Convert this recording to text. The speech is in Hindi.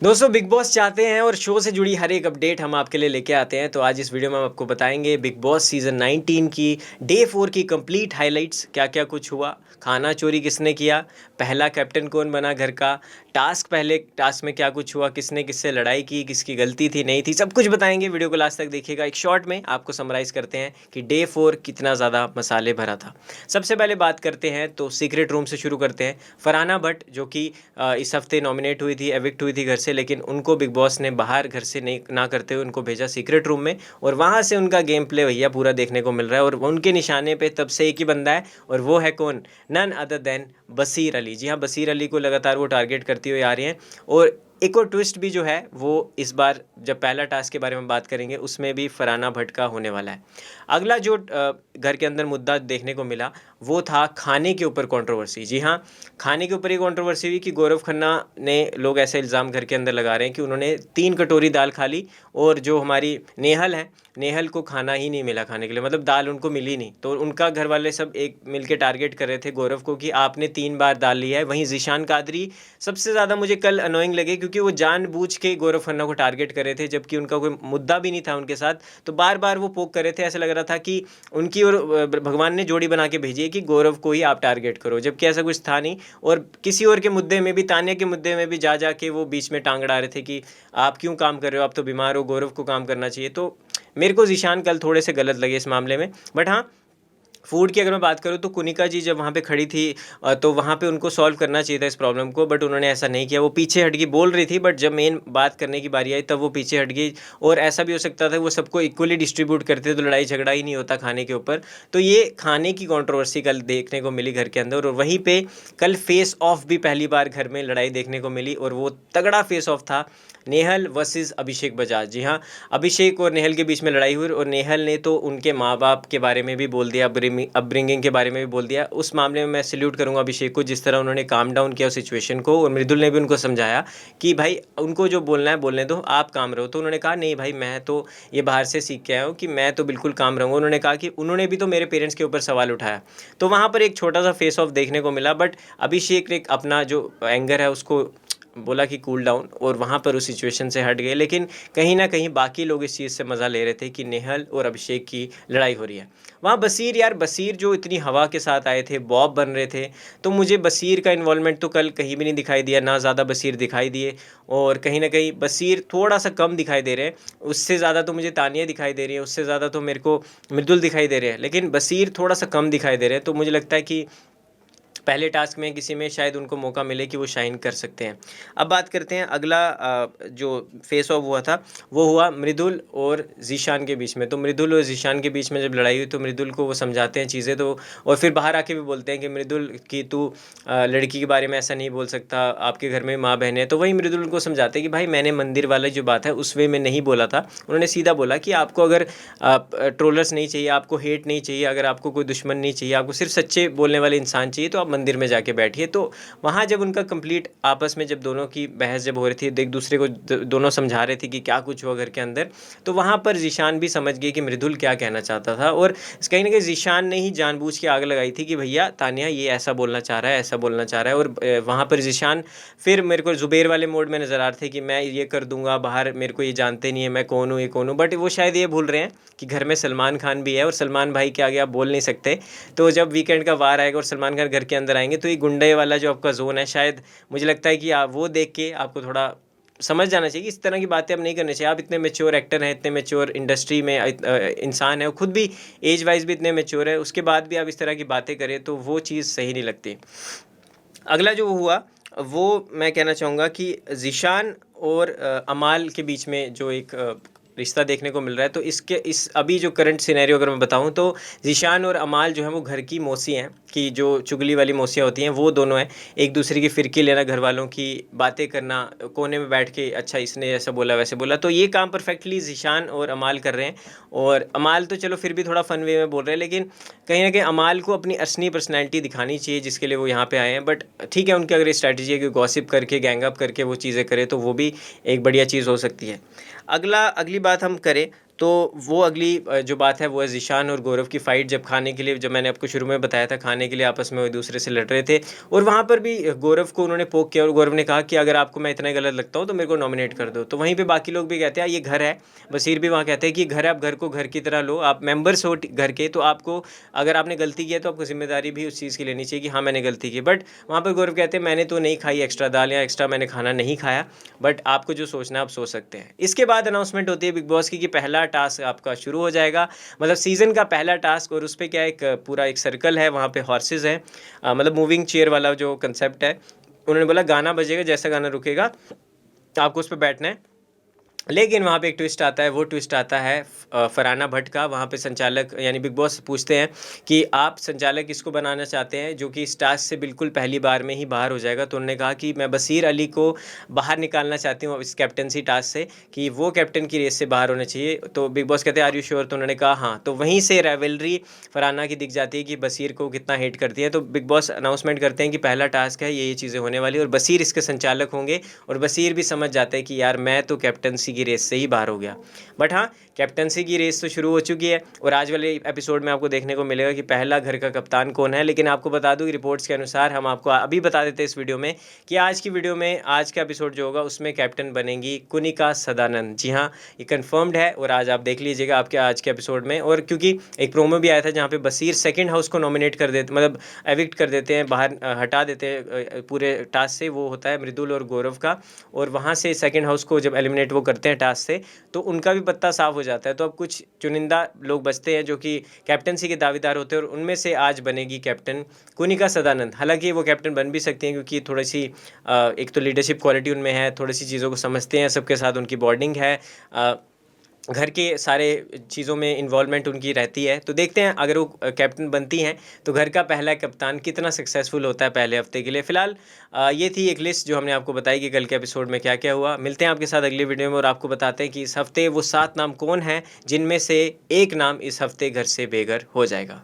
दोस्तों बिग बॉस चाहते हैं और शो से जुड़ी हर एक अपडेट हम आपके लिए लेके आते हैं। तो आज इस वीडियो में हम आपको बताएंगे बिग बॉस सीज़न 19 की डे 4 की कंप्लीट हाइलाइट्स, क्या क्या कुछ हुआ, खाना चोरी किसने किया, पहला कैप्टन कौन बना घर का, पहले टास्क में क्या कुछ हुआ, किसने किससे लड़ाई की, किसकी गलती थी नहीं थी, सब कुछ बताएंगे। वीडियो को लास्ट तक देखिएगा। एक शॉर्ट में आपको समराइज करते हैं कि डे 4 कितना ज़्यादा मसाले भरा था। सबसे पहले बात करते हैं तो सीक्रेट रूम से शुरू करते हैं। फरहाना भट्ट जो कि इस हफ्ते नॉमिनेट हुई थी, एविक्ट हुई थी घर से, लेकिन उनको बिग बॉस ने बाहर घर से नहीं ना करते हुए उनको भेजा सीक्रेट रूम में, और वहाँ से उनका गेम प्ले भैया पूरा देखने को मिल रहा है। और उनके निशाने पे तब से एक ही बंदा है, और वो है कौन? नन अदर देन बसीर अली। जी हाँ, बसीर अली को लगातार वो टारगेट करती हुई आ रही हैं। और एक और ट्विस्ट भी जो है वो इस बार जब पहला टास्क के बारे में बात करेंगे उसमें भी फरहाना भट्ट का होने वाला है। अगला जो घर के अंदर मुद्दा देखने को मिला वो था खाने के ऊपर कंट्रोवर्सी। जी हाँ, खाने के ऊपर ये कंट्रोवर्सी हुई कि गौरव खन्ना ने, लोग ऐसे इल्ज़ाम घर के अंदर लगा रहे हैं कि उन्होंने 3 कटोरी दाल खा ली, और जो हमारी नेहल है, नेहल को खाना ही नहीं मिला खाने के लिए, मतलब दाल उनको मिली नहीं। तो उनका घर वाले सब एक मिलके टारगेट कर रहे थे गौरव को कि आपने 3 बार दाल लिया है। वहीं ज़ीशान कादरी सबसे ज़्यादा मुझे कल अनोइंग लगे, क्योंकि वो जानबूझ के गौरव खन्ना को टारगेट कर रहे थे, जबकि उनका कोई मुद्दा भी नहीं था उनके साथ। तो बार बार वो पोक कर रहे थे, ऐसा लग रहा था कि उनकी और भगवान ने जोड़ी बना के भेजी है कि गौरव को ही आप टारगेट करो, जबकि ऐसा कुछ था नहीं। और किसी और के मुद्दे में भी, तान्या के मुद्दे में भी जा जा के वो बीच में टांग अड़ा रहे थे कि आप क्यों काम कर रहे हो, आप तो बीमार हो, गौरव को काम करना चाहिए। तो मेरे को ज़ीशान कल थोड़े से गलत लगे इस मामले में। बट हाँ, फूड की अगर मैं बात करूँ तो कुनिका जी जब वहाँ पे खड़ी थी तो वहाँ पे उनको सॉल्व करना चाहिए था इस प्रॉब्लम को, बट उन्होंने ऐसा नहीं किया। वो पीछे हट गई, बोल रही थी, बट जब मेन बात करने की बारी आई तब वो पीछे हट गई। और ऐसा भी हो सकता था वो सबको इक्वली डिस्ट्रीब्यूट करते तो लड़ाई झगड़ा ही नहीं होता खाने के ऊपर। तो ये खाने की कंट्रोवर्सी कल देखने को मिली घर के अंदर। और वहीं पे कल फेस ऑफ भी पहली बार घर में लड़ाई देखने को मिली, और वो तगड़ा फेस ऑफ था नेहल वर्सेस अभिषेक बजाज। जी हाँ, अभिषेक और नेहल के बीच में लड़ाई हुई, और नेहल ने तो उनके माँ बाप के बारे में भी बोल दिया, अपब्रिंगिंग के बारे में भी बोल दिया। उस मामले में मैं सल्यूट करूँगा अभिषेक को, जिस तरह उन्होंने काम डाउन किया उस सिचुएशन को। और मृदुल ने भी उनको समझाया कि भाई उनको जो बोलना है बोलने दो, आप काम रहो। तो उन्होंने कहा नहीं भाई, मैं तो ये बाहर से सीख के आया हूँ कि मैं तो बिल्कुल काम रहूँगा। उन्होंने कहा कि उन्होंने भी तो मेरे पेरेंट्स के ऊपर सवाल उठाया। तो वहाँ पर एक छोटा सा फेस ऑफ देखने को मिला, बट अभिषेक ने अपना जो एंगर है उसको बोला कि कूल डाउन, और वहाँ पर उस सिचुएशन से हट गए। लेकिन कहीं ना कहीं बाकी लोग इस चीज़ से मज़ा ले रहे थे कि नेहल और अभिषेक की लड़ाई हो रही है। वहाँ बसीर, यार बसीर जो इतनी हवा के साथ आए थे, बॉब बन रहे थे, तो मुझे बसीर का इन्वॉल्वमेंट तो कल कहीं भी नहीं दिखाई दिया, ना ज़्यादा बसीर दिखाई दिए। और कहीं ना कहीं बसीर थोड़ा सा कम दिखाई दे रहे हैं। उससे ज़्यादा तो मुझे तानिया दिखाई दे रही है, उससे ज़्यादा तो मेरे को मृदुल दिखाई दे रहे हैं, लेकिन बसीर थोड़ा सा कम दिखाई दे रहे हैं। तो मुझे लगता है कि पहले टास्क में किसी में शायद उनको मौका मिले कि वो शाइन कर सकते हैं। अब बात करते हैं अगला जो फेस ऑफ हुआ था वो हुआ मृदुल और ज़ीशान के बीच में। तो मृदुल और ज़ीशान के बीच में जब लड़ाई हुई तो मृदुल को वो समझाते हैं चीज़ें, तो और फिर बाहर आके भी बोलते हैं कि मृदुल कि तू लड़की के बारे में ऐसा नहीं बोल सकता, आपके घर में माँ बहन है। तो वही मृदुल उनको समझाते हैं कि भाई मैंने मंदिर वाला जो बात है उस वे में नहीं बोला था। उन्होंने सीधा बोला कि आपको अगर ट्रोलर्स नहीं चाहिए, आपको हेट नहीं चाहिए, अगर आपको कोई दुश्मन नहीं चाहिए, आपको सिर्फ सच्चे बोलने वाले इंसान चाहिए, तो आप मंदिर में जाके बैठिए। तो वहाँ जब उनका कंप्लीट आपस में जब दोनों की बहस जब हो रही थी, एक दूसरे को दोनों समझा रहे थे कि क्या कुछ हुआ घर के अंदर, तो वहाँ पर ज़ीशान भी समझ गई कि मृदुल क्या कहना चाहता था। और कहीं ना कहीं ज़ीशान ने ही जानबूझ के आग लगाई थी कि भैया तानिया ये ऐसा बोलना चाह रहा है, ऐसा बोलना चाह रहा है। और वहाँ पर ज़ीशान फिर मेरे को ज़ुबैर वाले मोड में नज़र आ रहे थे कि मैं ये कर दूंगा बाहर, मेरे को ये जानते नहीं है मैं कौन हूँ, ये कौन हूँ। बट वो शायद ये भूल रहे हैं कि घर में सलमान खान भी है, और सलमान भाई के आगे आप बोल नहीं सकते। तो जब वीकेंड का वार आएगा और सलमान खान घर के अंदर आएंगे तो ये गुंडे वाला जो आपका जोन है, शायद मुझे लगता है कि आप वो देख के आपको थोड़ा समझ जाना चाहिए कि इस तरह की बातें अब नहीं करनी चाहिए। आप इतने मेच्योर एक्टर हैं, इतने मेच्योर इंडस्ट्री में इंसान है, खुद भी एज वाइज भी इतने मेच्योर है, उसके बाद भी आप इस तरह की बातें करें तो वो चीज़ सही नहीं लगती। अगला जो हुआ वो मैं कहना चाहूँगा कि ज़ीशान और अमाल के बीच में जो एक रिश्ता देखने को मिल रहा है। तो इसके इस अभी जो करंट सिनेरियो अगर मैं बताऊं तो ज़ीशान और अमाल जो है वो घर की मौसी हैं, कि जो चुगली वाली मौसियाँ होती हैं वो दोनों हैं। एक दूसरे की फिरकी लेना, घर वालों की बातें करना, कोने में बैठ के अच्छा इसने ऐसा बोला वैसे बोला, तो ये काम परफेक्टली ज़ीशान और अमाल कर रहे हैं। और अमाल तो चलो फिर भी थोड़ा फन वे में बोल रहे हैं, लेकिन कहीं ना कहीं अमाल को अपनी असली पर्सनैलिटी दिखानी चाहिए जिसके लिए वो यहाँ पे आए हैं। बट ठीक है, उनकी अगर स्ट्रैटेजी है कि गॉसिप करके गैंग अप करके वो चीज़ें करें तो वो भी एक बढ़िया चीज़ हो सकती है। अगली बात हम करें तो वो अगली जो बात है वो है ज़ीशान और गौरव की फ़ाइट, जब खाने के लिए, जब मैंने आपको शुरू में बताया था, खाने के लिए आपस में वो एक दूसरे से लड़ रहे थे और वहाँ पर भी गौरव को उन्होंने पोक किया और गौरव ने कहा कि अगर आपको मैं इतना गलत लगता हूँ तो मेरे को नॉमिनेट कर दो। तो वहीं पे बाकी लोग भी कहते हैं ये घर है, बशीर भी वहाँ कहते हैं कि घर है, आप घर को घर की तरह लो, आप मेंबर्स हो घर के, तो आपको अगर आपने गलती की है तो आपको जिम्मेदारी भी उस चीज़ की लेनी चाहिए कि हाँ मैंने गलती की। बट वहाँ पर गौरव कहते हैं मैंने तो नहीं खाई एक्स्ट्रा दाल या एक्स्ट्रा मैंने खाना नहीं खाया, बट आपको जो सोचना है आप सोच सकते हैं। इसके बाद अनाउंसमेंट होती है बिग बॉस की कि पहला टास्क आपका शुरू हो जाएगा, मतलब सीज़न का पहला टास्क। और उस पर क्या, एक पूरा एक सर्कल है, वहाँ पे हॉर्सेस हैं, मतलब मूविंग चेयर वाला जो कंसेप्ट है। उन्होंने बोला गाना बजेगा, जैसा गाना रुकेगा आपको उस पर बैठना है। लेकिन वहाँ पे एक ट्विस्ट आता है, वो ट्विस्ट आता है फरहाना भट्ट का। वहाँ पे संचालक यानी बिग बॉस पूछते हैं कि आप संचालक किसको बनाना चाहते हैं जो कि इस टास्क से बिल्कुल पहली बार में ही बाहर हो जाएगा। तो उन्होंने कहा कि मैं बशीर अली को बाहर निकालना चाहती हूँ इस कैप्टनसी टास्क से, कि वो कैप्टन की रेस से बाहर होना चाहिए। तो बिग बॉस कहते हैं आर यू श्योर? तो उन्होंने कहा हाँ। तो वहीं से राइवलरी फरहाना की दिख जाती है कि बशीर को कितना हेट करती है। तो बिग बॉस अनाउंसमेंट करते हैं कि पहला टास्क है, ये चीज़ें होने वाली और बशीर इसके संचालक होंगे। और बशीर भी समझ जाते हैं कि यार मैं तो कैप्टनसी की रेस से ही बाहर हो गया। बट हाँ, कैप्टनसी की रेस तो शुरू हो चुकी है और आज वाले एपिसोड में आपको देखने को मिलेगा कि पहला घर का कप्तान कौन है। लेकिन आपको बता दूं कि रिपोर्ट्स के अनुसार, हम आपको अभी बता देते हैं इस वीडियो में कि आज की वीडियो में, आज का एपिसोड जो होगा उसमें कैप्टन बनेंगी कुनिका सदानंद। जी हाँ, ये कंफर्म्ड है और आज आप देख लीजिएगा आपके आज के एपिसोड में। और क्योंकि एक प्रोमो भी आया था जहाँ पे बशीर सेकंड हाउस को नॉमिनेट कर देते, मतलब एविक्ट कर देते हैं, बाहर हटा देते हैं पूरे टास्क से। वो होता है मृदुल और गौरव का, और वहाँ से सेकंड हाउस को जब एलिमिनेट वो करते हैं टास्क से, तो उनका भी पत्ता साफ हो जाता है। तो अब कुछ चुनिंदा लोग बचते हैं जो कि कैप्टनसी के दावेदार होते हैं और उनमें से आज बनेगी कैप्टन कुनिका सदानंद। हालांकि वो कैप्टन बन भी सकती हैं क्योंकि थोड़ी सी एक तो लीडरशिप क्वालिटी उनमें है, थोड़ी सी चीज़ों को समझते हैं, सबके साथ उनकी बॉन्डिंग है, घर के सारे चीज़ों में इन्वॉल्वमेंट उनकी रहती है। तो देखते हैं अगर वो कैप्टन बनती हैं तो घर का पहला कप्तान कितना सक्सेसफुल होता है पहले हफ्ते के लिए। फ़िलहाल ये थी एक लिस्ट जो हमने आपको बताई कि कल के एपिसोड में क्या क्या हुआ। मिलते हैं आपके साथ अगली वीडियो में और आपको बताते हैं कि इस हफ्ते वो 7 नाम कौन हैं जिनमें से एक नाम इस हफ्ते घर से बेघर हो जाएगा।